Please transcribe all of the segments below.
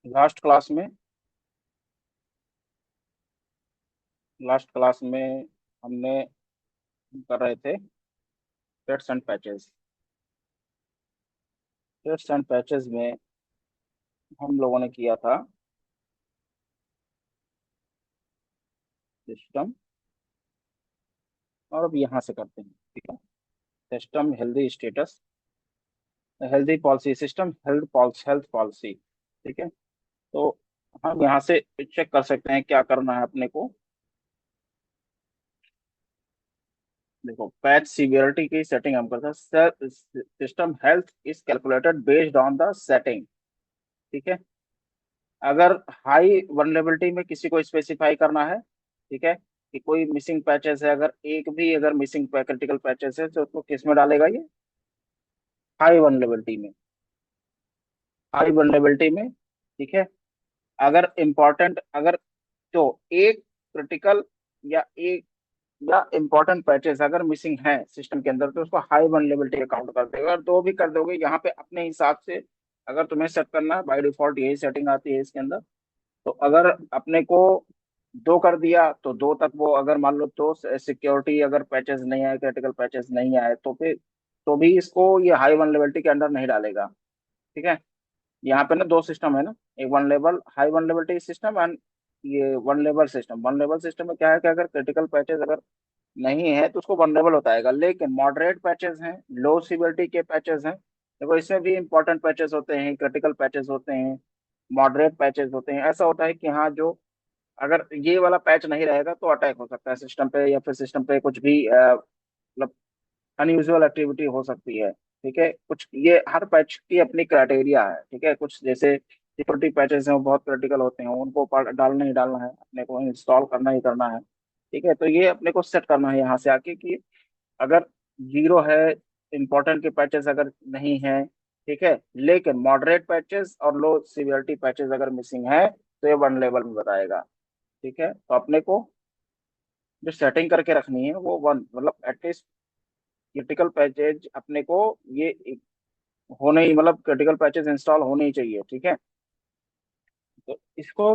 Last class में हमने कर रहे थे cuts and patches. Cuts and patches में हम लोगों ने किया था सिस्टम, और अब यहाँ से करते हैं। ठीक है, system healthy status, healthy policy, system health policy. ठीक है, तो हम यहाँ से चेक कर सकते हैं क्या करना है अपने को। देखो, पैच सीवियरिटी की सेटिंग हम करते हैं। System health is calculated based on the setting. ठीक है, अगर हाई वनरेबिलिटी में किसी को स्पेसिफाई करना है, ठीक है, कि कोई मिसिंग पैचेस है, अगर एक भी अगर मिसिंग क्रिटिकल पैचेस है तो उसको किस में डालेगा ये? हाई वनरेबिलिटी में। हाई वनरेबिलिटी में, ठीक है। अगर इंपॉर्टेंट, अगर तो एक क्रिटिकल या एक या इंपॉर्टेंट पैचेस अगर मिसिंग है सिस्टम के अंदर, तो उसको हाई वनरेबिलिटी अकाउंट कर देगा। और दो भी कर दोगे यहाँ पे अपने हिसाब से, अगर तुम्हें सेट करना है, बाय डिफॉल्ट यही सेटिंग आती है इसके अंदर। तो अगर अपने को दो कर दिया तो दो तक वो, अगर मान लो तो सिक्योरिटी अगर पैचेस नहीं आए, क्रिटिकल पैचेस नहीं आए, तो फिर तो भी इसको ये हाई वनरेबिलिटी के अंडर नहीं डालेगा। ठीक है, यहाँ पे ना दो सिस्टम है ना, एक one level high vulnerability system and ये one level system. One level system में क्या है कि अगर क्रिटिकल पैचेस अगर नहीं है तो उसको वनरेबल बताएगा, लेकिन मॉडरेट पैचेस हैं, लो सिवियरिटी के पैचेस हैं, देखो इसमें भी इंपॉर्टेंट पैचेस होते हैं, क्रिटिकल पैचेस होते हैं, मॉडरेट पैचेस होते हैं। ऐसा होता है कि हाँ, जो अगर ये वाला पैच नहीं रहेगा तो अटैक हो सकता है सिस्टम पे, या फिर सिस्टम पे कुछ भी मतलब अनयूजुअल एक्टिविटी हो सकती है। ठीक है, कुछ ये हर पैच की अपनी क्राइटेरिया है। ठीक है, कुछ जैसे सिक्योरिटी पैचेस हैं वो बहुत क्रिटिकल होते हैं, उनको डालना ही डालना है, अपने को इंस्टॉल करना ही करना है। ठीक है, तो ये अपने को सेट करना है यहाँ से आके कि अगर जीरो है, इंपॉर्टेंट के पैचेस अगर नहीं है, ठीक है, लेकिन मॉडरेट पैचेस और लो सिवियरिटी पैचेस अगर मिसिंग है तो ये वन लेवल में बताएगा। ठीक है, तो अपने को जो सेटिंग करके रखनी है वो वन, मतलब एटलीस्ट क्रिटिकल पैचेज अपने को ये होने ही, मतलब क्रिटिकल पैचेज इंस्टॉल होने ही चाहिए। ठीक है, तो इसको,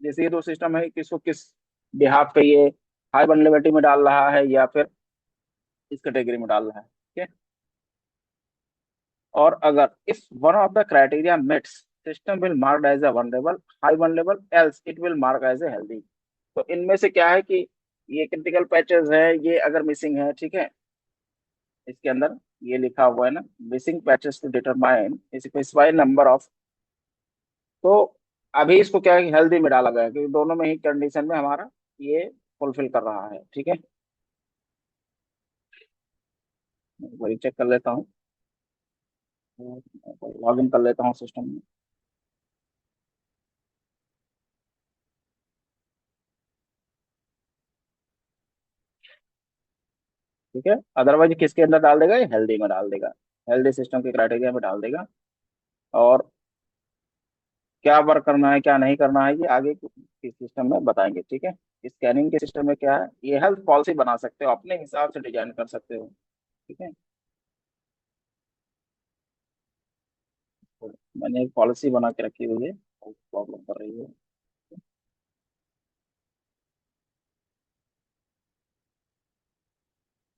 जैसे ये दो सिस्टम है, किसको किस बिहाफ पे ये हाई वनरेबिलिटी में डाल रहा है या फिर इस कैटेगरी में डाल रहा है। ठीक है, और अगर if one of the criteria mets, system will mark as a vulnerable, high vulnerable, else it will mark as a healthy. तो इनमें से क्या है कि ये क्रिटिकल पैचेस है, ये अगर मिसिंग है, ठीक है, इसके अंदर ये लिखा हुआ है ना, missing patches to determine specify number of. तो अभी इसको क्या है, हेल्दी में डाला गया है क्योंकि दोनों में ही कंडीशन में हमारा ये फुलफिल कर रहा है। ठीक है, वही चेक कर लेता हूँ, लॉग इन कर लेता हूँ सिस्टम में। ठीक है, अदरवाइज किसके अंदर डाल देगा, ये हेल्दी में डाल देगा, हेल्दी सिस्टम के क्राइटेरिया में डाल देगा। और क्या वर्क करना है क्या नहीं करना है ये आगे किस सिस्टम में बताएंगे। ठीक है, स्कैनिंग के सिस्टम में क्या है, ये हेल्थ पॉलिसी बना सकते हो, अपने हिसाब से डिजाइन कर सकते हो। ठीक है, तो मैंने एक पॉलिसी बना के रखी हुई है, प्रॉब्लम कर रही है।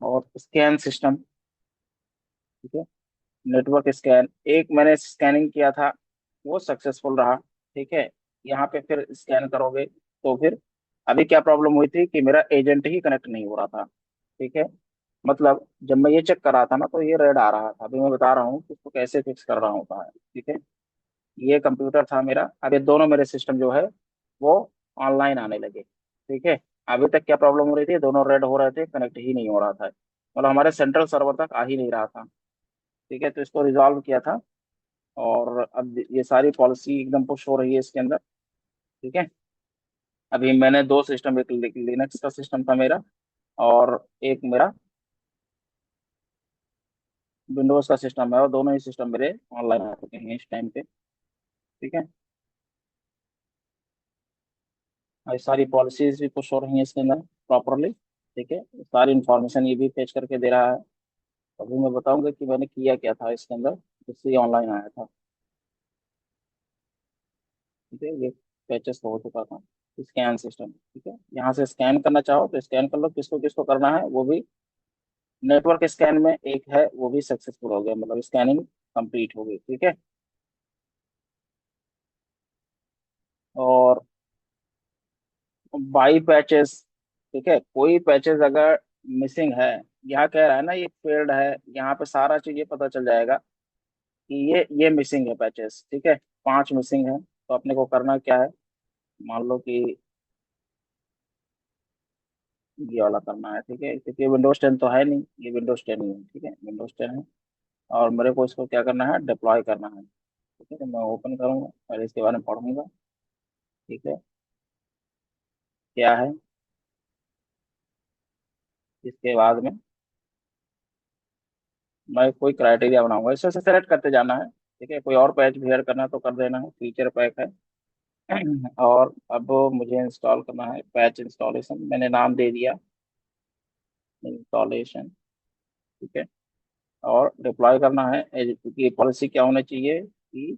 और स्कैन सिस्टम, ठीक है, नेटवर्क स्कैन, एक मैंने स्कैनिंग किया था, वो सक्सेसफुल रहा। ठीक है, यहाँ पे फिर स्कैन करोगे तो फिर अभी क्या प्रॉब्लम हुई थी कि मेरा एजेंट ही कनेक्ट नहीं हो रहा था। ठीक है, मतलब जब मैं ये चेक कर रहा था ना तो ये रेड आ रहा था। अभी मैं बता रहा हूँ कि इसको कैसे फिक्स कर रहा होता है। ठीक है, ये कंप्यूटर था मेरा, अब ये दोनों मेरे सिस्टम जो है वो ऑनलाइन आने लगे। ठीक है, अभी तक क्या प्रॉब्लम हो रही थी, दोनों रेड हो रहे थे, कनेक्ट ही नहीं हो रहा था, मतलब हमारे सेंट्रल सर्वर तक आ ही नहीं रहा था। ठीक है, तो इसको रिजॉल्व किया था, और अब ये सारी पॉलिसी एकदम पुश हो रही है इसके अंदर। ठीक है, अभी मैंने दो सिस्टम, एक लिनक्स का सिस्टम था मेरा, और एक मेरा विंडोज का सिस्टम है, और दोनों ही सिस्टम मेरे ऑनलाइन आ चुके हैं इस टाइम पे। ठीक है, और ये सारी पॉलिसीज भी पुश हो रही हैं इसके अंदर प्रॉपरली। ठीक है, सारी इंफॉर्मेशन ये भी पेश करके दे रहा है। अभी मैं बताऊंगा कि मैंने किया क्या था इसके अंदर जिससे ये ऑनलाइन आया था। ठीक है, ये पैचेस हो चुका था। स्कैन सिस्टम, ठीक है, यहाँ से स्कैन करना चाहो तो स्कैन कर लो, किसको किसको करना है वो भी। नेटवर्क स्कैन में एक है, वो भी सक्सेसफुल हो गया, मतलब स्कैनिंग कंप्लीट हो गई, ठीक है। और बाई पैचेस, ठीक है, कोई पैचेस अगर मिसिंग है, यहाँ कह रहा है ना ये फेल्ड है, यहाँ पे सारा चीज ये पता चल जाएगा कि ये मिसिंग है पैचेस, ठीक है। 5 मिसिंग है, तो अपने को करना क्या है, मान लो कि ये वाला करना है, ठीक है, क्योंकि विंडोज 10 तो है नहीं, ये विंडोज 10 ही है, ठीक है, विंडोज 10 है। और मेरे को इसको क्या करना है, डिप्लॉय करना है, ठीक है, तो मैं ओपन करूंगा, पहले इसके बारे में पढ़ूंगा, ठीक है, क्या है। इसके बाद में मैं कोई क्राइटेरिया बनाऊंगा, इससे सेलेक्ट करते जाना है, ठीक है, कोई और पैच भी ऐड करना है तो कर देना है, फीचर पैक है। और अब मुझे इंस्टॉल करना है, पैच इंस्टॉलेशन मैंने नाम दे दिया, इंस्टॉलेशन, ठीक है। और डिप्लॉय करना है, क्योंकि पॉलिसी क्या होना चाहिए कि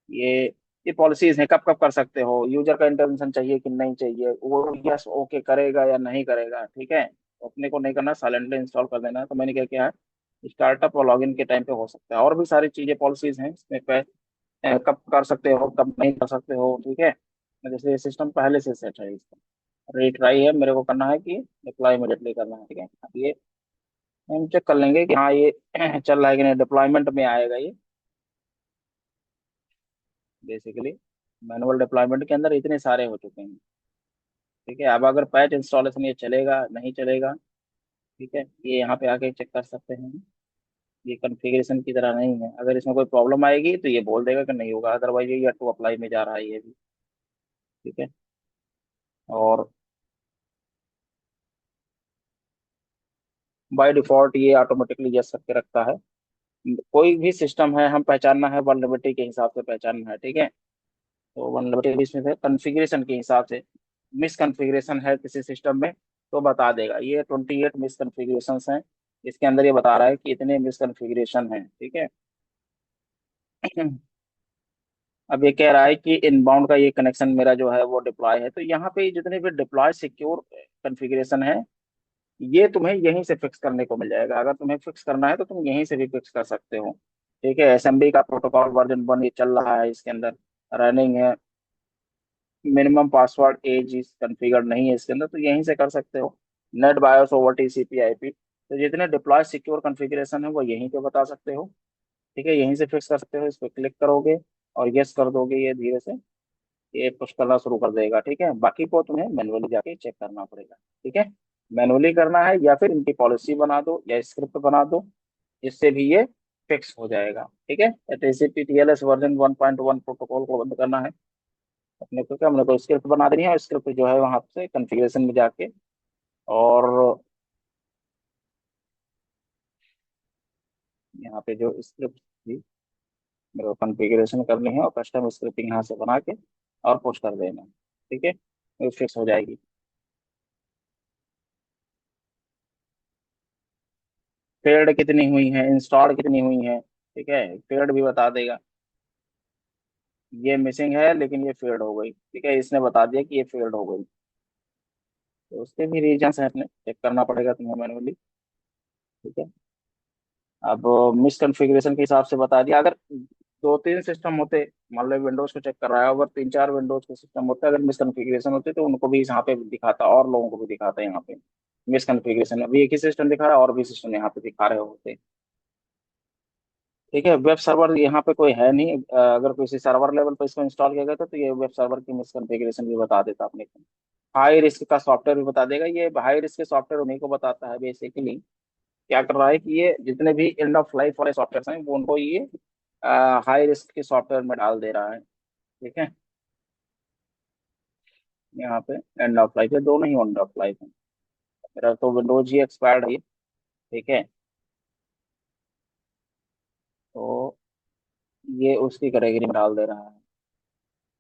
ये ये पॉलिसीज है, कब कब कर सकते हो, यूजर का इंटरवेंशन चाहिए कि नहीं चाहिए, वो यस ओके करेगा या नहीं करेगा, ठीक है। तो अपने को नहीं करना, साइलेंटली इंस्टॉल कर देना है। तो मैंने क्या किया है, स्टार्टअप और लॉगिन के टाइम पे हो सकता है, और भी सारी चीजें पॉलिसीज हैं इसमें पे, कब कर सकते हो कब नहीं कर सकते हो, ठीक है। जैसे सिस्टम पहले से सेट है इसका, रीट्राई है, मेरे को करना है कि डिप्लॉय इमीडिएटली करना है, ठीक है। अब ये हम चेक कर लेंगे कि हाँ ये चल रहा है कि नहीं, डिप्लॉयमेंट में आएगा ये बेसिकली। मैनुअल डिप्लॉयमेंट के अंदर इतने सारे हो चुके हैं, ठीक है। अब अगर पैच इंस्टॉलेशन ये चलेगा नहीं चलेगा, ठीक है, ये यहाँ पे आके चेक कर सकते हैं। ये कॉन्फ़िगरेशन की तरह नहीं है, अगर इसमें कोई प्रॉब्लम आएगी तो ये बोल देगा कि नहीं होगा, अदरवाइज ये टू अप्लाई में जा रहा है ये भी, ठीक है। और बाय डिफॉल्ट ये ऑटोमेटिकली यस करके रखता है। कोई भी सिस्टम है, हम पहचानना है वल्नरेबिलिटी के हिसाब से पहचानना है, ठीक है। तो वल्नरेबिलिटी इसमें से कॉन्फ़िगरेशन के हिसाब से, मिस कॉन्फ़िगरेशन है किसी सिस्टम में तो बता देगा, ये 28 मिस कॉन्फ़िगरेशन हैं, इसके अंदर ये बता रहा है कि इतने मिस कॉन्फ़िगरेशन हैं, ठीक है। अब ये कह रहा है कि इनबाउंड का ये कनेक्शन मेरा जो है वो डिप्लॉय है, तो यहाँ पे जितने भी डिप्लॉय सिक्योर कॉन्फ़िगरेशन है, ये तुम्हें यहीं से फिक्स करने को मिल जाएगा, अगर तुम्हें फिक्स करना है तो तुम यहीं से भी फिक्स कर सकते हो, ठीक है। एसएमबी का प्रोटोकॉल वर्जन 1 ये चल रहा है इसके अंदर, रनिंग है, minimum password age is configure नहीं है इसके अंदर, तो यहीं से कर सकते हो। Net BIOS over TCP IP, तो जितने डिप्लॉय सिक्योर कॉन्फ़िगरेशन है वो यहीं पे बता सकते हो, ठीक है, यहीं से फिक्स कर सकते हो। इस पर क्लिक करोगे और यस कर दोगे, ये धीरे से ये पुश करना शुरू कर देगा, ठीक है। बाकी को तुम्हें मैनुअली जाके चेक करना पड़ेगा, ठीक है। मैनुअली करना है या फिर इनकी पॉलिसी बना दो या स्क्रिप्ट बना दो, जिससे भी ये फिक्स हो जाएगा, ठीक है। टीसीपी टीएलएस वर्जन 1.1 प्रोटोकॉल को बंद करना है, अपने को क्या, हमने को स्क्रिप्ट बना देनी है, और स्क्रिप्ट जो है वहां से कॉन्फ़िगरेशन में जाके, और यहाँ पे जो स्क्रिप्ट थी मेरे को कॉन्फ़िगरेशन करनी है, और कस्टम स्क्रिप्टिंग यहाँ से बना के और पुश कर देना है, ठीक है, तो फिक्स हो जाएगी। पेड़ कितनी हुई है, इंस्टॉल कितनी हुई है, ठीक है, पेड़ भी बता देगा। ये मिसिंग है लेकिन ये फेल्ड हो गई, ठीक है, इसने बता दिया कि ये फेल्ड हो गई, तो उसके भी रीजंस हैं, अपने चेक करना पड़ेगा तुम्हें मैनुअली, ठीक है। अब मिस कॉन्फ़िगरेशन के हिसाब से बता दिया, अगर 2-3 सिस्टम होते, मान लो विंडोज को चेक कर रहा है, अगर 3-4 विंडोज के सिस्टम होते, अगर मिस कॉन्फ़िगरेशन होते तो उनको भी यहाँ पे दिखाता, और लोगों को भी दिखाता है यहाँ पे मिस कॉन्फ़िगरेशन। अभी एक ही सिस्टम दिखा रहा है, और भी सिस्टम यहाँ पे दिखा रहे होते, ठीक है। वेब सर्वर यहाँ पे कोई है नहीं, अगर किसी सर्वर लेवल पर इसको इंस्टॉल किया गया था तो ये वेब सर्वर की मिस कॉन्फ़िगरेशन भी बता देता अपने को। हाई रिस्क का सॉफ्टवेयर भी बता देगा, ये हाई रिस्क के सॉफ्टवेयर उन्हीं को बताता है बेसिकली। क्या कर रहा है कि ये जितने भी एंड ऑफ लाइफ वाले सॉफ्टवेयर हैं वो उनको ये हाई रिस्क के सॉफ्टवेयर में डाल दे रहा है, ठीक है। यहाँ पे एंड ऑफ लाइफ है, दोनों ही एंड ऑफ लाइफ है, मेरा तो विंडोज ही एक्सपायर्ड है, ठीक है। तो ये उसकी कैटेगरी में डाल दे रहा है,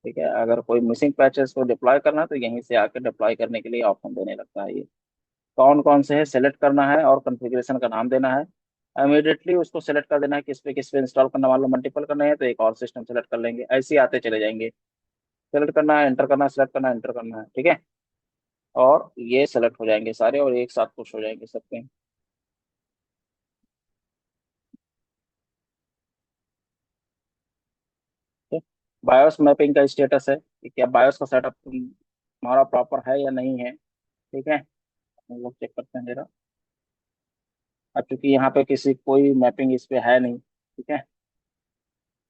ठीक है। अगर कोई मिसिंग पैचेस को डिप्लॉय करना है तो यहीं से आकर डिप्लॉय करने के लिए ऑप्शन देने लगता है ये, कौन कौन से है सेलेक्ट करना है, और कॉन्फ़िगरेशन का नाम देना है। इमीडिएटली उसको सेलेक्ट कर देना है, किस पे इंस्टॉल करना, मान लो मल्टीपल करना है तो एक और सिस्टम सेलेक्ट कर लेंगे, ऐसे ही आते चले जाएंगे। सेलेक्ट करना है, एंटर करना है, सेलेक्ट करना है, एंटर करना है, ठीक है। और ये सेलेक्ट हो जाएंगे सारे और एक साथ पुश हो जाएंगे सबके। बायोस मैपिंग का स्टेटस है कि क्या बायोस का सेटअप हमारा प्रॉपर है या नहीं है, ठीक है। हम लोग चेक करते हैं जरा। अब चूंकि यहाँ पे किसी कोई मैपिंग इस पे है नहीं, ठीक है,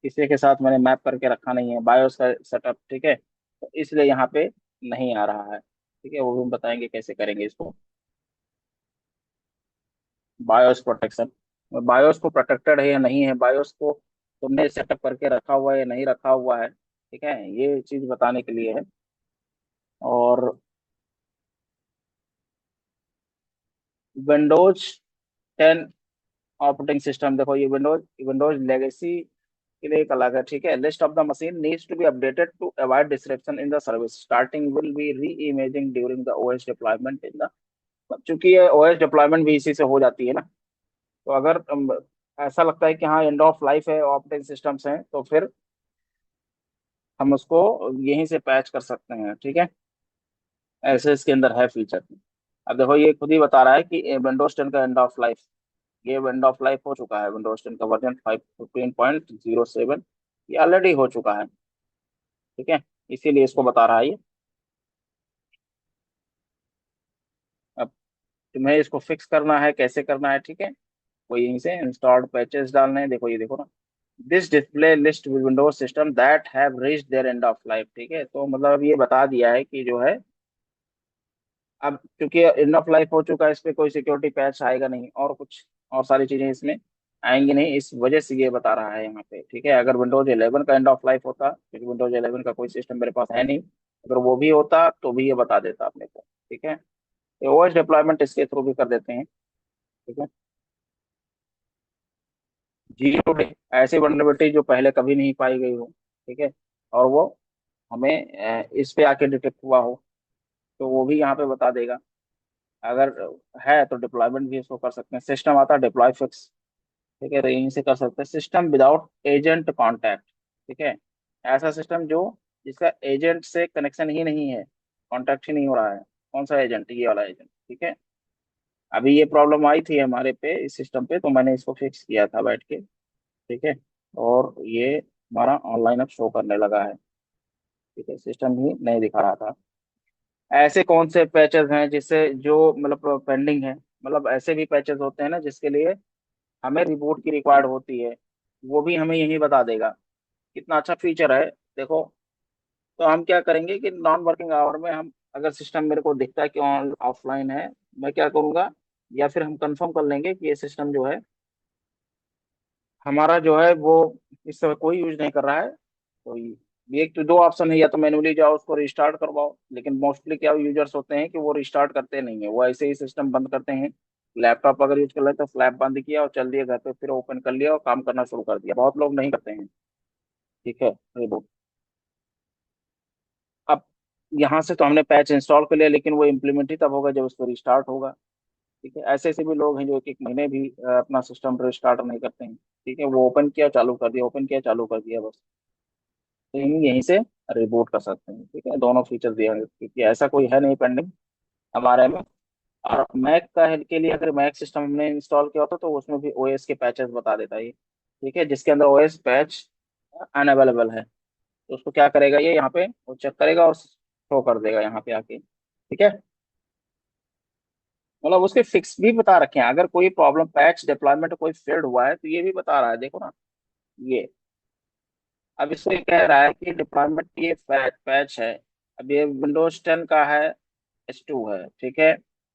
किसी के साथ मैंने मैप करके रखा नहीं है बायोस का सेटअप, ठीक है, तो इसलिए यहाँ पे नहीं आ रहा है, ठीक है। वो भी हम बताएंगे कैसे करेंगे इसको। बायोस प्रोटेक्शन, बायोस को प्रोटेक्टेड है या नहीं है, बायोस को तुमने सेटअप करके रखा हुआ है या नहीं रखा हुआ है, ठीक है, ये चीज बताने के लिए है। और विंडोज 10 ऑपरेटिंग सिस्टम, देखो ये विंडोज विंडोज लेगेसी के लिए एक अलग है, ठीक है। List of the machine needs to be updated to avoid disruption in the service, starting will be reimaging during the OS deployment in the, चूंकि ये ओएस डिप्लॉयमेंट भी इसी से हो जाती है ना, तो अगर ऐसा लगता है कि हाँ एंड ऑफ लाइफ है ऑपरेटिंग सिस्टम्स हैं, तो फिर हम उसको यहीं से पैच कर सकते हैं, ठीक है। ऐसे इसके अंदर है फीचर। अब देखो ये खुद ही बता रहा है कि विंडोज 10 का एंड ऑफ लाइफ, ये एंड ऑफ लाइफ हो चुका है, विंडोज 10 का वर्जन 5.15.07 ये ऑलरेडी हो चुका है, ठीक है, इसीलिए इसको बता रहा है ये। अब तुम्हें इसको फिक्स करना है, कैसे करना है, ठीक है, वो यहीं से इंस्टॉल्ड पैचेस डालने हैं, देखो ये देखो ना, this display list windows system that have reached their end of life, ठीक है, तो मतलब अब ये बता दिया है कि जो है अब क्योंकि एंड ऑफ लाइफ हो चुका है, इस पे कोई सिक्योरिटी पैच आएगा नहीं और कुछ और सारी चीजें इसमें आएंगी नहीं, इस वजह से ये बता रहा है यहाँ पे, ठीक है। अगर विंडोज 11 का एंड ऑफ लाइफ होता, क्योंकि विंडोज 11 का कोई सिस्टम मेरे पास है नहीं, अगर वो भी होता तो भी ये बता देता अपने को, ठीक है। तो ओएस डिप्लॉयमेंट इसके थ्रू भी कर देते हैं, ठीक है। जीरो डे, ऐसी वल्नरेबिलिटी जो पहले कभी नहीं पाई गई हो, ठीक है, और वो हमें इस पे आके डिटेक्ट हुआ हो, तो वो भी यहाँ पे बता देगा। अगर है तो डिप्लॉयमेंट भी इसको कर सकते हैं, सिस्टम आता है डिप्लॉय फिक्स, ठीक है, तो यहीं से कर सकते हैं। सिस्टम विदाउट एजेंट कॉन्टैक्ट, ठीक है, ऐसा सिस्टम जो जिसका एजेंट से कनेक्शन ही नहीं है, कॉन्टैक्ट ही नहीं हो रहा है, कौन सा एजेंट, ये वाला एजेंट, ठीक है। अभी ये प्रॉब्लम आई थी हमारे पे इस सिस्टम पे, तो मैंने इसको फिक्स किया था बैठ के, ठीक है, और ये हमारा ऑनलाइन अब शो करने लगा है, ठीक है, सिस्टम ही नहीं दिखा रहा था। ऐसे कौन से पैचेस हैं जिससे जो मतलब पेंडिंग है, मतलब ऐसे भी पैचेस होते हैं ना जिसके लिए हमें रिपोर्ट की रिक्वायर्ड होती है, वो भी हमें यही बता देगा। कितना अच्छा फीचर है, देखो। तो हम क्या करेंगे कि नॉन वर्किंग आवर में हम अगर सिस्टम मेरे को दिखता है कि ऑन ऑफलाइन है, मैं क्या करूंगा, या फिर हम कंफर्म कर लेंगे कि ये सिस्टम जो है हमारा जो है वो इस समय कोई यूज नहीं कर रहा है, तो ये एक तो दो ऑप्शन है, या तो मैनुअली जाओ उसको रिस्टार्ट करवाओ, लेकिन मोस्टली क्या यूजर्स होते हैं कि वो रिस्टार्ट करते नहीं है, वो ऐसे ही सिस्टम बंद करते हैं। लैपटॉप अगर यूज कर रहे तो फ्लैप बंद किया और चल दिया घर पे, फिर ओपन कर लिया और काम करना शुरू कर दिया, बहुत लोग नहीं करते हैं, ठीक है, रिबूट। अब यहाँ से तो हमने पैच इंस्टॉल कर लिया, लेकिन वो इम्प्लीमेंट ही तब होगा जब उसको रिस्टार्ट होगा, ठीक है। ऐसे ऐसे भी लोग हैं जो एक एक महीने भी अपना सिस्टम रिस्टार्ट नहीं करते हैं, ठीक है, वो ओपन किया चालू कर दिया, ओपन किया चालू कर दिया बस, तो यहीं यहीं से रिबूट कर सकते हैं, ठीक है। दोनों फीचर दिए हैं क्योंकि ऐसा कोई है नहीं पेंडिंग हमारे में। और मैक का हेल्प के लिए अगर मैक सिस्टम हमने इंस्टॉल किया होता तो उसमें भी ओएस के पैचेस बता देता है ये, ठीक है, जिसके अंदर ओएस पैच अनअवेलेबल है, तो उसको क्या करेगा ये यहाँ पे वो चेक करेगा और शो कर देगा यहाँ पे आके, ठीक है। मतलब उसके फिक्स भी बता रखे हैं, अगर कोई प्रॉब्लम पैच डिप्लॉयमेंट कोई फेल्ड हुआ है तो ये भी बता रहा है, देखो ना ये। अब इसको ये कह रहा है कि डिप्लॉयमेंट ये पैच है, अब ये विंडोज 10 का है, S2 है, ठीक है,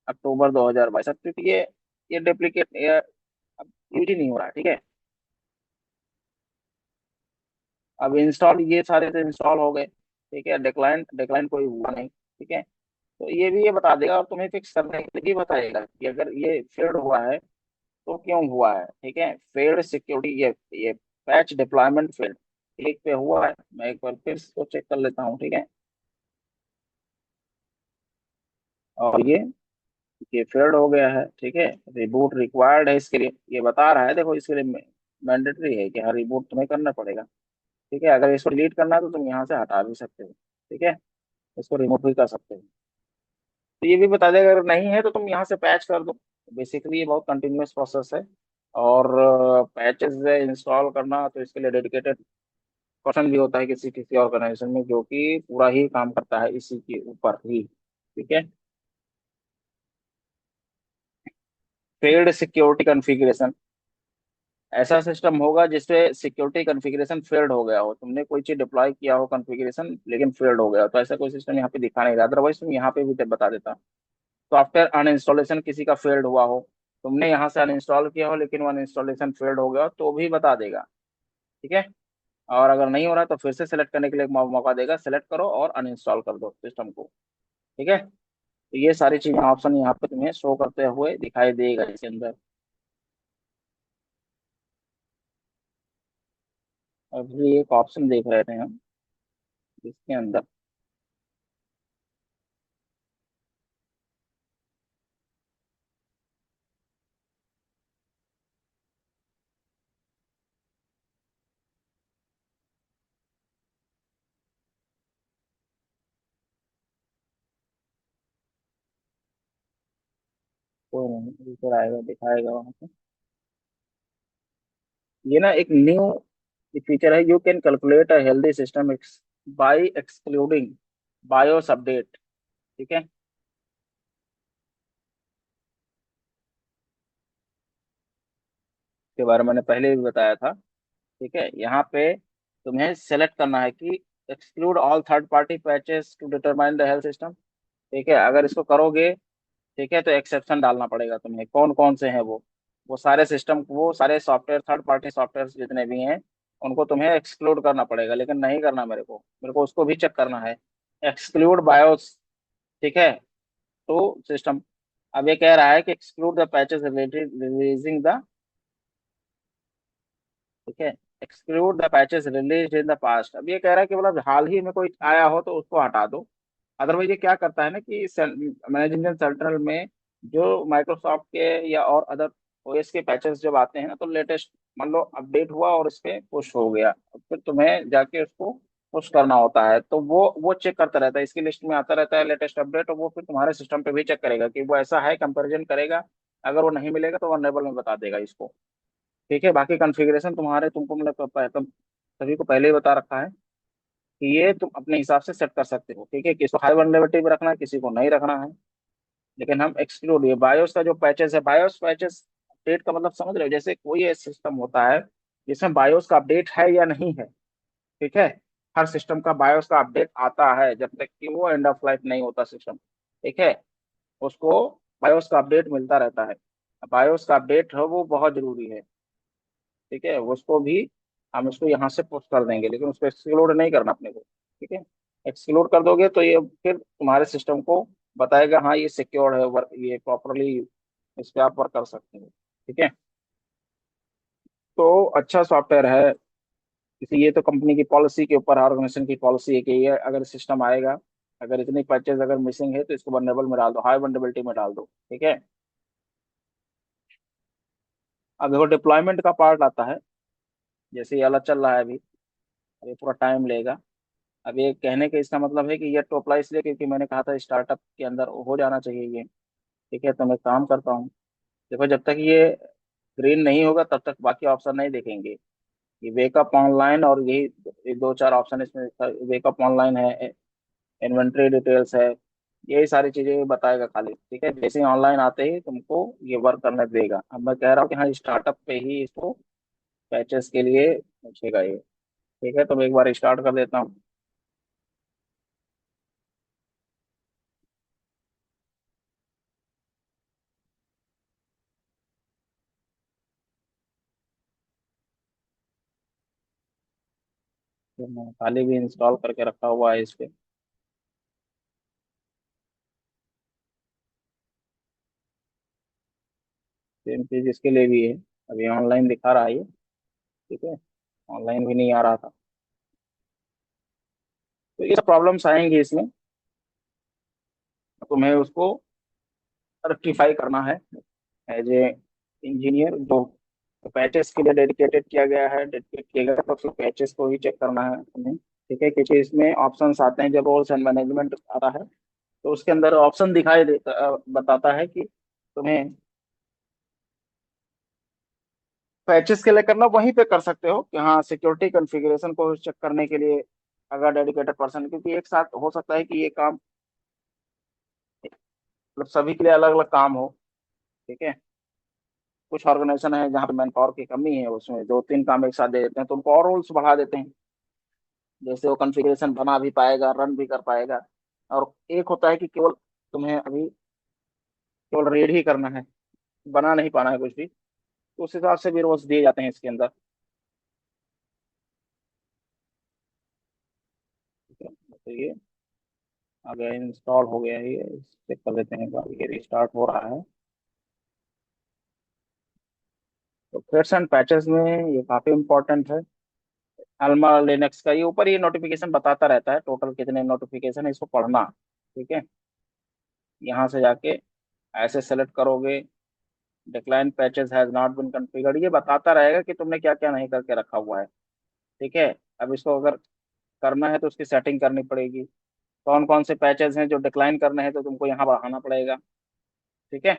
अक्टूबर 2022, अब क्योंकि ये डुप्लीकेट अब यूज ही नहीं हो रहा है, ठीक है। अब इंस्टॉल ये सारे तो इंस्टॉल हो गए, ठीक है, डिक्लाइन डिक्लाइन कोई हुआ नहीं, ठीक है, तो ये भी ये बता देगा और तुम्हें फिक्स करने के लिए बताएगा कि अगर ये फेल्ड हुआ है तो क्यों हुआ है, ठीक है। फेल्ड सिक्योरिटी, ये पैच डिप्लॉयमेंट फेल्ड एक पे हुआ है, मैं एक बार फिर इसको चेक कर लेता हूँ, ठीक है। और ये फेल्ड हो गया है, ठीक है, रिबूट रिक्वायर्ड है इसके लिए, ये बता रहा है, देखो इसके लिए मैंडेटरी है कि हाँ रिबूट तुम्हें करना पड़ेगा, ठीक है। अगर इसको डिलीट करना है तो तुम यहाँ से हटा भी सकते हो, ठीक है, इसको रिमूव भी कर सकते हो। तो ये भी बता देगा, अगर नहीं है तो तुम यहाँ से पैच कर दो। बेसिकली ये बहुत कंटिन्यूअस प्रोसेस है। और पैचेस इंस्टॉल करना तो इसके लिए डेडिकेटेड पर्सन भी होता है किसी किसी ऑर्गेनाइजेशन में, जो कि पूरा ही काम करता है इसी के ऊपर ही। ठीक है। पेड सिक्योरिटी कॉन्फ़िगरेशन, ऐसा सिस्टम होगा जिसपे सिक्योरिटी कॉन्फ़िगरेशन फेल्ड हो गया हो, तुमने कोई चीज डिप्लॉय किया हो कॉन्फ़िगरेशन लेकिन फेल्ड हो गया हो, तो ऐसा कोई सिस्टम यहाँ पे दिखा नहीं रहा, अदरवाइज तुम यहाँ पे भी बता देता। सॉफ्टवेयर अनइंस्टॉलेशन किसी का फेल्ड हुआ हो, तुमने यहाँ से अनइंस्टॉल किया हो लेकिन वो अनइंस्टॉलेशन फेल्ड हो गया हो, तो भी बता देगा। ठीक है। और अगर नहीं हो रहा तो फिर से सेलेक्ट करने के लिए एक मौका देगा, सेलेक्ट करो और अनइंस्टॉल कर दो सिस्टम को। ठीक है। तो ये सारी चीजें ऑप्शन यहाँ पे तुम्हें शो करते हुए दिखाई देगा इसके अंदर। अभी एक ऑप्शन देख रहे थे हम इसके अंदर। कोई नहीं, ऊपर आएगा दिखाएगा वहां पे। ये ना एक न्यू फीचर है, you can calculate a healthy system by excluding BIOS update. ठीक है। के बारे में मैंने पहले भी बताया था। ठीक है, यहाँ पे तुम्हें सेलेक्ट करना है कि exclude all third party patches to determine the health system. ठीक है, अगर इसको करोगे, ठीक है, तो एक्सेप्शन डालना पड़ेगा तुम्हें, कौन कौन से हैं वो सारे सिस्टम, वो सारे सॉफ्टवेयर, थर्ड पार्टी सॉफ्टवेयर जितने भी हैं उनको तुम्हें एक्सक्लूड करना पड़ेगा, लेकिन नहीं करना मेरे को उसको भी चेक करना है। Exclude BIOS. ठीक है। तो सिस्टम, अब ये कह रहा है कि exclude the patches related releasing the, ठीक है, exclude the patches release in the past. अब ये कह रहा है कि मतलब हाल ही में कोई आया हो तो उसको हटा दो। अदरवाइज ये क्या करता है ना कि मैनेजमेंट सेंट्रल में जो माइक्रोसॉफ्ट के या और अदर ओएस के पैचेस जब आते हैं ना, तो लेटेस्ट मान लो अपडेट हुआ और इस पे पुश हो गया, तो फिर तुम्हें जाके उसको पुश करना होता है, तो वो चेक करता रहता है, इसकी लिस्ट में आता रहता है लेटेस्ट अपडेट, और वो फिर तुम्हारे सिस्टम पे भी चेक करेगा कि वो ऐसा है, कंपैरिजन करेगा। अगर वो नहीं मिलेगा तो वनरेबल में बता देगा इसको। ठीक है, बाकी कॉन्फ़िगरेशन तुम्हारे, तुमको मतलब सभी को पहले ही बता रखा है कि ये तुम अपने हिसाब से सेट कर सकते हो। ठीक है, किसी को हाई वनरेबिलिटी में रखना है, किसी को नहीं रखना है। लेकिन हम एक्सक्लूड, ये बायोस का जो पैचेस है, बायोस पैचेस अपडेट का मतलब समझ रहे हो, जैसे कोई एक सिस्टम होता है जिसमें बायोस का अपडेट है या नहीं है। ठीक है, हर सिस्टम का बायोस का अपडेट आता है जब तक कि वो एंड ऑफ लाइफ नहीं होता सिस्टम। ठीक है, उसको बायोस का अपडेट मिलता रहता है। बायोस का अपडेट है वो बहुत जरूरी है। ठीक है, उसको भी हम उसको यहाँ से पुश कर देंगे, लेकिन उसको एक्सक्लूड नहीं करना अपने को। ठीक है, एक्सक्लूड कर दोगे तो ये फिर तुम्हारे सिस्टम को बताएगा हाँ ये सिक्योर है, वर्क ये प्रॉपरली, इस पे आप वर्क कर सकते हो। ठीक है, तो अच्छा सॉफ्टवेयर है। इसी ये तो कंपनी की पॉलिसी के ऊपर, ऑर्गेनाइजेशन की पॉलिसी है कि ये अगर सिस्टम आएगा, अगर इतनी परचेज अगर मिसिंग है तो इसको वनरेबल में डाल दो, हाई वनरेबिलिटी में डाल दो। ठीक है। अब देखो डिप्लॉयमेंट का पार्ट आता है, जैसे ये अलग चल रहा है अभी, अभी पूरा टाइम लेगा। अब ये कहने का इसका मतलब है कि ये तो अप्लाई इसलिए क्योंकि मैंने कहा था स्टार्टअप के अंदर हो जाना चाहिए ये। ठीक है, तो मैं काम करता हूँ। देखो जब तक ये ग्रीन नहीं होगा तब तक बाकी ऑप्शन नहीं देखेंगे। ये वेकअप ऑनलाइन और यही ये दो चार ऑप्शन इसमें, वेकअप ऑनलाइन है, इन्वेंट्री डिटेल्स है, यही सारी चीजें बताएगा खाली। ठीक है, जैसे ही ऑनलाइन आते ही तुमको ये वर्क करने देगा। अब मैं कह रहा हूँ कि हाँ स्टार्टअप पे ही इसको पैचेस के लिए पूछेगा ये। ठीक है, तो मैं एक बार स्टार्ट कर देता हूँ। तो मैं खाली भी इंस्टॉल करके रखा हुआ है इस पे। सेम चीज इसके लिए भी है, अभी ऑनलाइन दिखा रहा है ये। ठीक है, ऑनलाइन भी नहीं आ रहा था। तो ये सब प्रॉब्लम्स आएंगी इसमें, तुम्हें उसको रेक्टिफाई करना है एज ए इंजीनियर। जो पैचेस के लिए डेडिकेटेड किया गया है, डेडिकेट किया गया है, तो फिर पैचेस को ही चेक करना है तुम्हें। ठीक है, क्योंकि इसमें ऑप्शंस आते हैं, जब रोल्स एंड मैनेजमेंट आता है तो उसके अंदर ऑप्शन दिखाई देता बताता है कि तुम्हें पैचेस के लिए करना, वहीं पे कर सकते हो कि हाँ सिक्योरिटी कॉन्फ़िगरेशन को चेक करने के लिए अगर डेडिकेटेड पर्सन, क्योंकि एक साथ हो सकता है कि ये काम मतलब सभी के लिए अलग अलग काम हो। ठीक है, कुछ ऑर्गेनाइजेशन है जहाँ पे मैन पावर की कमी है, उसमें दो तीन काम एक साथ दे देते हैं तो उनको और रोल्स बढ़ा देते हैं, जैसे वो कॉन्फ़िगरेशन बना भी पाएगा, रन भी कर पाएगा। और एक होता है कि केवल तुम्हें अभी केवल रीड ही करना है, बना नहीं पाना है कुछ भी, तो उस हिसाब से भी रोल्स दिए जाते हैं इसके अंदर। ठीक है, तो ये आ गया, इंस्टॉल हो गया है, ये चेक कर लेते हैं एक बार, ये रिस्टार्ट हो रहा है। तो थ्रेड्स एंड पैचेस में ये काफी इंपॉर्टेंट है। अल्मा लिनक्स का ये ऊपर ये नोटिफिकेशन बताता रहता है टोटल कितने नोटिफिकेशन है, इसको पढ़ना। ठीक है, यहाँ से जाके ऐसे सेलेक्ट करोगे, decline patches has not been configured, ये बताता रहेगा कि तुमने क्या क्या नहीं करके रखा हुआ है। ठीक है, अब इसको अगर करना है तो उसकी सेटिंग करनी पड़ेगी, कौन कौन से पैचेस हैं जो डिक्लाइन करने हैं तो तुमको यहाँ बढ़ाना पड़ेगा। ठीक है,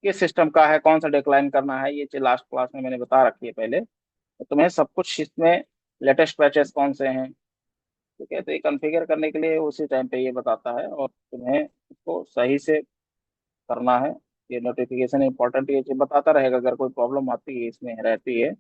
किस सिस्टम का है, कौन सा डिक्लाइन करना है, ये चीज लास्ट क्लास में मैंने बता रखी है पहले, तो तुम्हें सब कुछ इसमें लेटेस्ट पैचेस कौन से हैं। ठीक है, तो ये कॉन्फ़िगर करने के लिए उसी टाइम पे ये बताता है और तुम्हें उसको सही से करना है। ये नोटिफिकेशन इंपॉर्टेंट, ये चीज बताता रहेगा अगर कोई प्रॉब्लम आती है इसमें रहती है।